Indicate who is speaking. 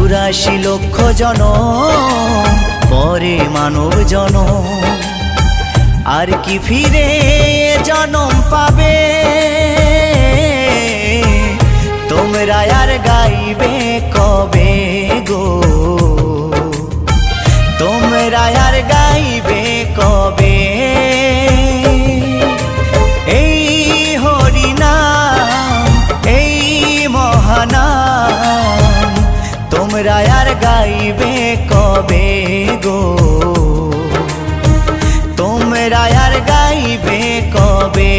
Speaker 1: 84 লক্ষ জনম পরে মানব জনম, আর কি ফিরে জনম পাবে? তোমরা আর গাইবে কবে গো? তোমরা আর গাইবে কবে? এই হরিনাম, এই মহানাম, তোমরা আর গাইবে কবে গো? তোমরা আর গাইবে কবে?